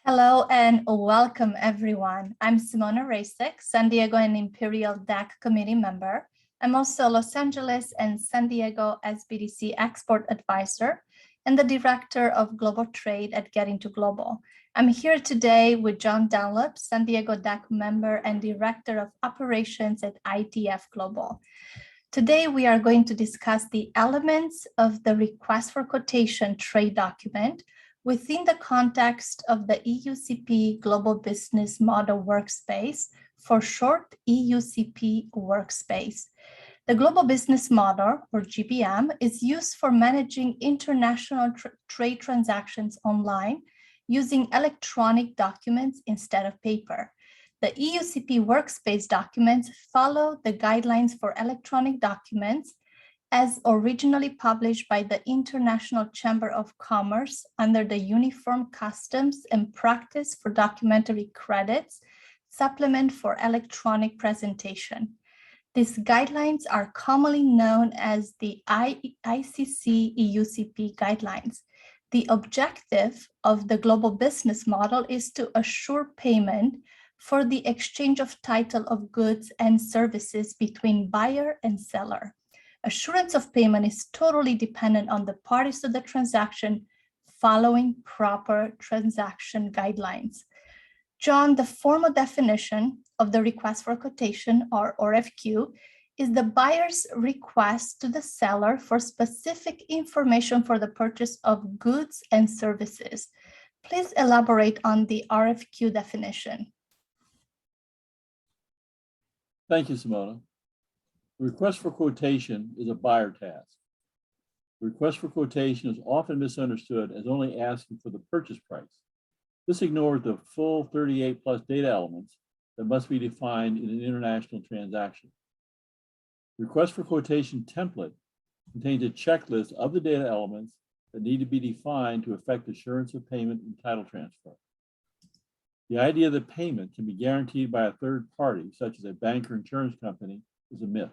Hello and welcome everyone. I'm Simona Rasek, San Diego and Imperial DAC committee member. I'm also Los Angeles and San Diego SBDC export advisor and the director of global trade at Getting to Global. I'm here today with John Dunlop, San Diego DAC member and director of operations at ITF Global. Today, we are going to discuss the elements of the request for quotation trade document within the context of the eUCP Global Business Model Workspace, for short eUCP Workspace. The Global Business Model, or GBM, is used for managing international trade transactions online using electronic documents instead of paper. The eUCP Workspace documents follow the guidelines for electronic documents as originally published by the International Chamber of Commerce under the Uniform Customs and Practice for Documentary Credits Supplement for Electronic Presentation. These guidelines are commonly known as the ICC eUCP guidelines. The objective of the global business model is to assure payment for the exchange of title of goods and services between buyer and seller. Assurance of payment is totally dependent on the parties to the transaction following proper transaction guidelines. John, the formal definition of the request for quotation, or RFQ, is the buyer's request to the seller for specific information for the purchase of goods and services. Please elaborate on the RFQ definition. Thank you, Simona. The request for quotation is a buyer task. The request for quotation is often misunderstood as only asking for the purchase price. This ignores the full 38 plus data elements that must be defined in an international transaction. The request for quotation template contains a checklist of the data elements that need to be defined to effect assurance of payment and title transfer. The idea that payment can be guaranteed by a third party, such as a bank or insurance company, is a myth.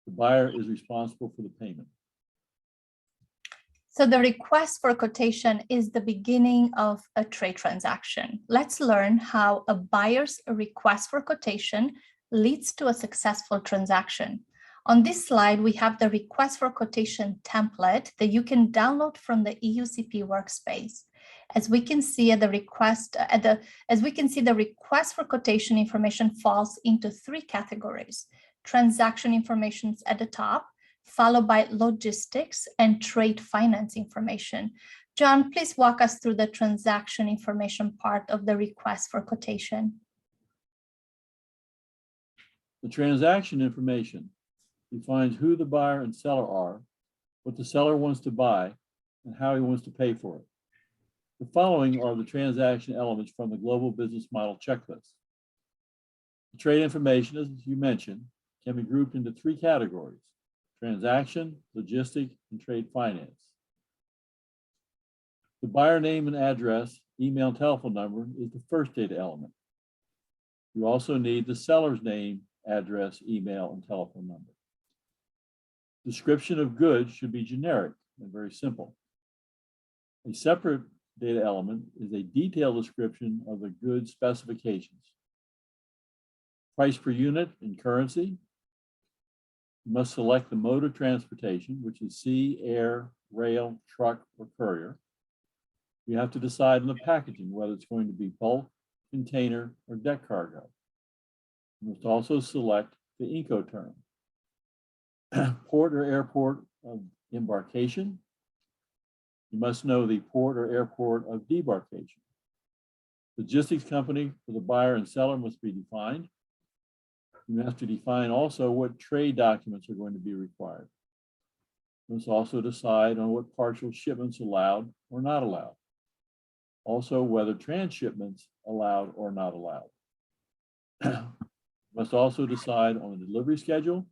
The buyer is responsible for the payment. So the request for quotation is the beginning of a trade transaction. Let's learn how a buyer's request for quotation leads to a successful transaction. On this slide, we have the request for quotation template that you can download from the eUCP Workspace. As we can see, the request for quotation information falls into three categories: transaction information at the top, followed by logistics and trade finance information. John, please walk us through the transaction information part of the request for quotation. The transaction information defines who the buyer and seller are, what the seller wants to buy, and how he wants to pay for it. The following are the transaction elements from the Global Business Model Checklist. The trade information, as you mentioned, can be grouped into three categories: transaction, logistic, and trade finance. The buyer name and address, email, and telephone number is the first data element. You also need the seller's name, address, email, and telephone number. Description of goods should be generic and very simple. A separate data element is a detailed description of the goods specifications. Price per unit in currency. You must select the mode of transportation, which is sea, air, rail, truck, or courier. You have to decide on the packaging, whether it's going to be bulk, container, or deck cargo. You must also select the Incoterm. Port or airport of embarkation. You must know the port or airport of debarkation. Logistics company for the buyer and seller must be defined. You have to define also what trade documents are going to be required. You must also decide on what partial shipments allowed or not allowed. Also, whether transshipments allowed or not allowed. You must also decide on the delivery schedule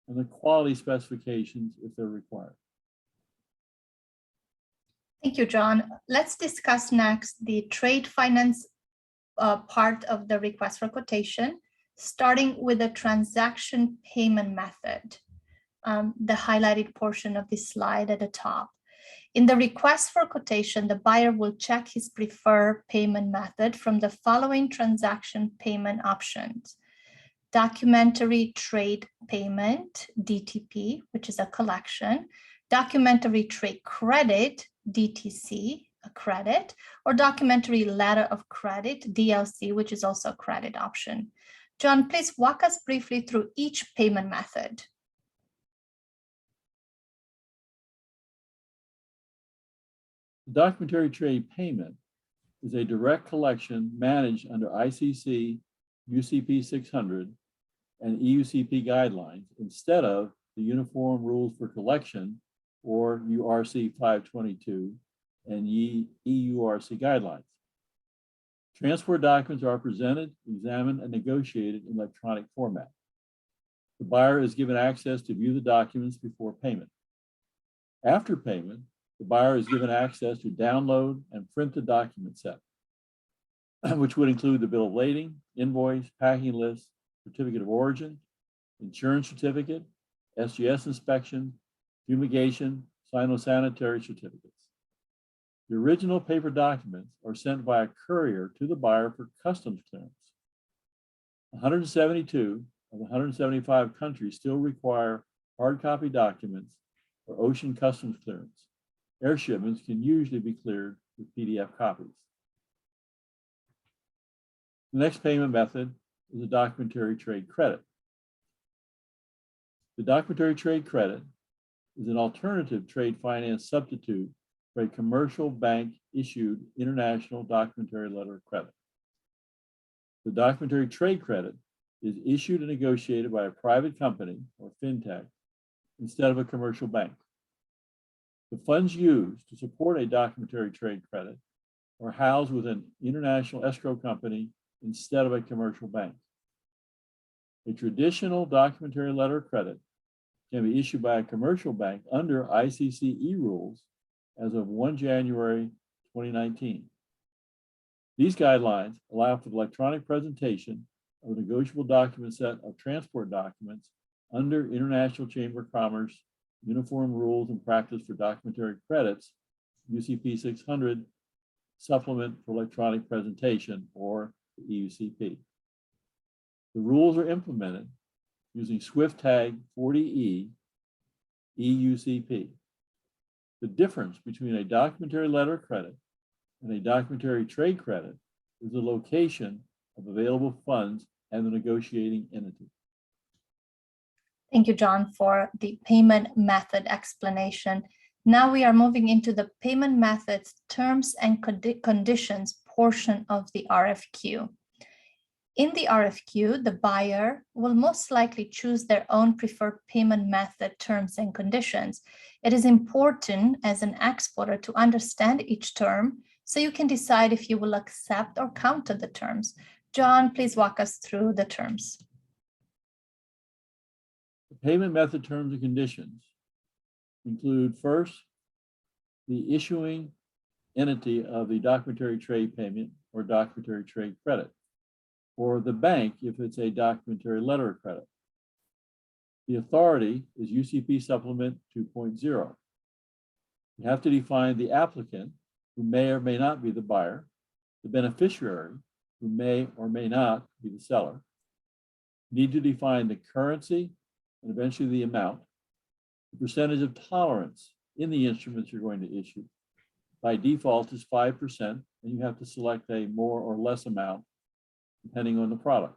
and the quality specifications if they're required. Thank you, John. Let's discuss next the trade finance part of the request for quotation, starting with the transaction payment method, the highlighted portion of this slide at the top. In the request for quotation, the buyer will check his preferred payment method from the following transaction payment options: documentary trade payment, DTP, which is a collection, documentary trade credit, DTC, a credit, or documentary letter of credit, DLC, which is also a credit option. John, please walk us briefly through each payment method. The documentary trade payment is a direct collection managed under ICC UCP 600 and eUCP guidelines instead of the Uniform Rules for Collection, or URC 522, and eURC guidelines. Transport documents are presented, examined, and negotiated in electronic format. The buyer is given access to view the documents before payment. After payment, the buyer is given access to download and print the document set, which would include the bill of lading, invoice, packing list, certificate of origin, insurance certificate, SGS inspection, fumigation, cytosanitary certificates. The original paper documents are sent by a courier to the buyer for customs clearance. 172 of the 175 countries still require hard copy documents for ocean customs clearance. Air shipments can usually be cleared with PDF copies. The next payment method is a documentary trade credit. The documentary trade credit is an alternative trade finance substitute for a commercial bank issued international documentary letter of credit. The documentary trade credit is issued and negotiated by a private company or fintech instead of a commercial bank. The funds used to support a documentary trade credit are housed with an international escrow company instead of a commercial bank. A traditional documentary letter of credit can be issued by a commercial bank under ICC rules as of 1 January 2019. These guidelines allow for the electronic presentation of a negotiable document set of transport documents under International Chamber of Commerce Uniform Rules and Practice for Documentary Credits, UCP 600 Supplement for Electronic Presentation, or the eUCP. The rules are implemented using Swift Tag 40E eUCP. The difference between a documentary letter of credit and a documentary trade credit is the location of available funds and the negotiating entity. Thank you, John, for the payment method explanation. Now we are moving into the payment methods, terms and conditions portion of the RFQ. In the RFQ, the buyer will most likely choose their own preferred payment method, terms, and conditions. It is important as an exporter to understand each term so you can decide if you will accept or counter the terms. John, please walk us through the terms. The payment method terms and conditions include, first, the issuing entity of the documentary trade payment or documentary trade credit, or the bank if it's a documentary letter of credit. The authority is UCP Supplement 2.0. You have to define the applicant, who may or may not be the buyer, the beneficiary, who may or may not be the seller. You need to define the currency and eventually the amount, the percentage of tolerance in the instruments you're going to issue. By default is 5%, and you have to select a more or less amount depending on the product.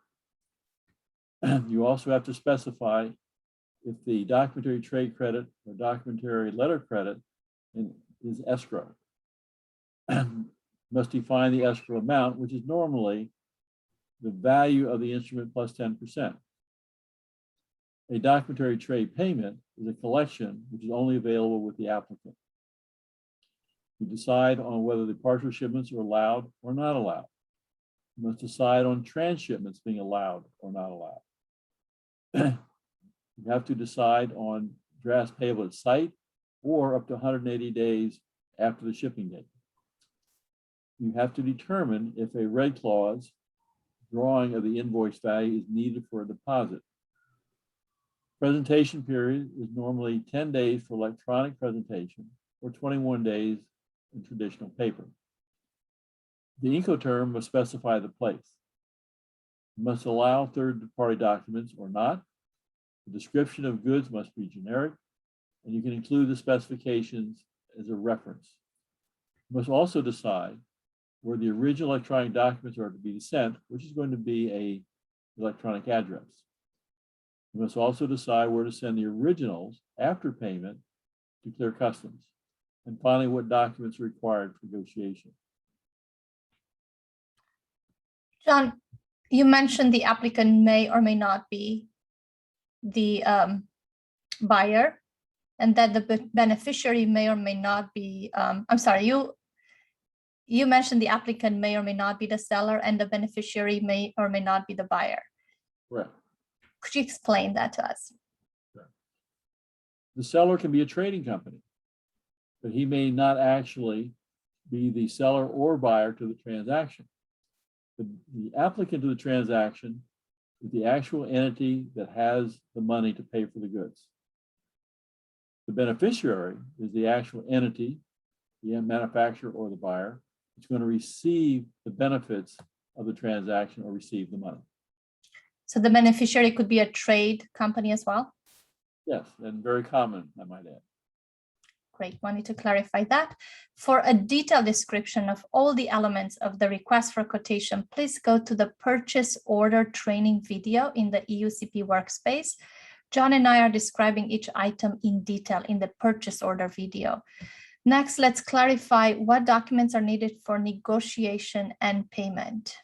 You also have to specify if the documentary trade credit or documentary letter credit is escrow. Must define the escrow amount, which is normally the value of the instrument plus 10%. A documentary trade payment is a collection which is only available with the applicant. You decide on whether the partial shipments are allowed or not allowed. You must decide on transshipments being allowed or not allowed. You have to decide on drafts payable at site or up to 180 days after the shipping date. You have to determine if a red clause drawing of the invoice value is needed for a deposit. Presentation period is normally 10 days for electronic presentation or 21 days in traditional paper. The Incoterm must specify the place. It must allow third-party documents or not. The description of goods must be generic, and you can include the specifications as a reference. You must also decide where the original electronic documents are to be sent, which is going to be an electronic address. You must also decide where to send the originals after payment to clear customs. And finally, what documents are required for negotiation. John, you mentioned the applicant may or may not be the buyer, and that the beneficiary may or may not be, I'm sorry, you mentioned the applicant may or may not be the seller and the beneficiary may or may not be the buyer. Correct. Could you explain that to us? Correct. The seller can be a trading company, but he may not actually be the seller or buyer to the transaction. The applicant to the transaction is the actual entity that has the money to pay for the goods. The beneficiary is the actual entity, the manufacturer or the buyer, that's going to receive the benefits of the transaction or receive the money. So the beneficiary could be a trade company as well? Yes, and very common, I might add. Great, wanted to clarify that. For a detailed description of all the elements of the request for quotation, please go to the purchase order training video in the eUCP workspace. John and I are describing each item in detail in the purchase order video. Next, let's clarify what documents are needed for negotiation and payment.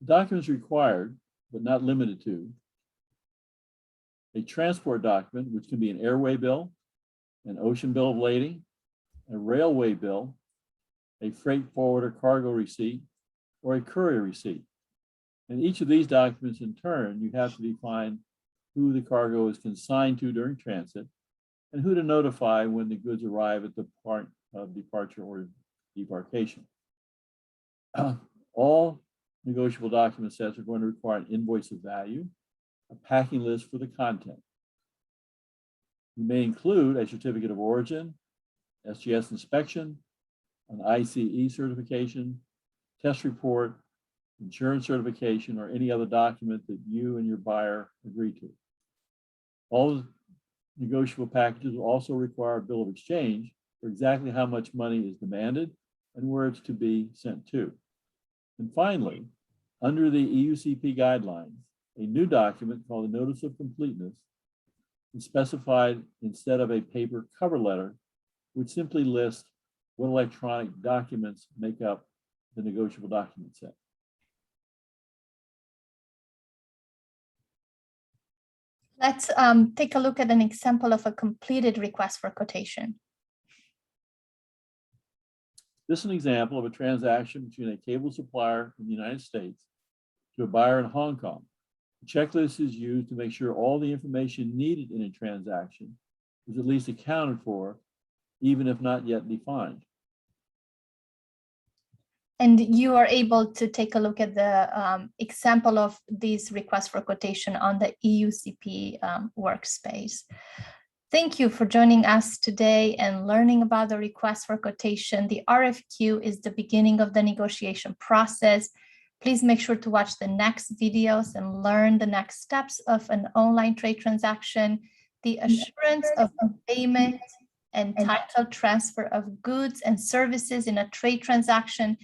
Documents required, but not limited to, a transport document, which can be an airway bill, an ocean bill of lading, a railway bill, a freight forwarder cargo receipt, or a courier receipt. And each of these documents in turn, you have to define who the cargo is consigned to during transit and who to notify when the goods arrive at the point of departure or debarkation. All negotiable document sets are going to require an invoice of value, a packing list for the content. You may include a certificate of origin, SGS inspection, an ICE certification, test report, insurance certification, or any other document that you and your buyer agree to. All negotiable packages will also require a bill of exchange for exactly how much money is demanded and where it's to be sent to. And finally, under the eUCP guidelines, a new document called a Notice of Completeness is specified instead of a paper cover letter, which simply lists what electronic documents make up the negotiable document set. Let's take a look at an example of a completed request for quotation. This is an example of a transaction between a cable supplier in the United States to a buyer in Hong Kong. The checklist is used to make sure all the information needed in a transaction is at least accounted for, even if not yet defined. And you are able to take a look at the example of these requests for quotation on the eUCP workspace. Thank you for joining us today and learning about the request for quotation. The RFQ is the beginning of the negotiation process. Please make sure to watch the next videos and learn the next steps of an online trade transaction, the assurance of payment and title transfer of goods and services in a trade transaction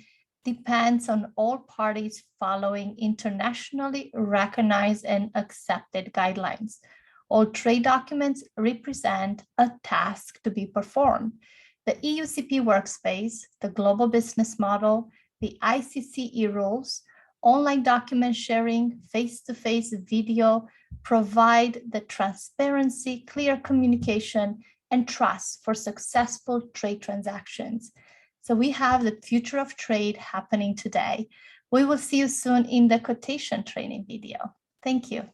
depends on all parties following internationally recognized and accepted guidelines. All trade documents represent a task to be performed. The eUCP workspace, the global business model, the ICCE rules, online document sharing, face-to-face video provide the transparency, clear communication, and trust for successful trade transactions. So we have the future of trade happening today. We will see you soon in the quotation training video. Thank you.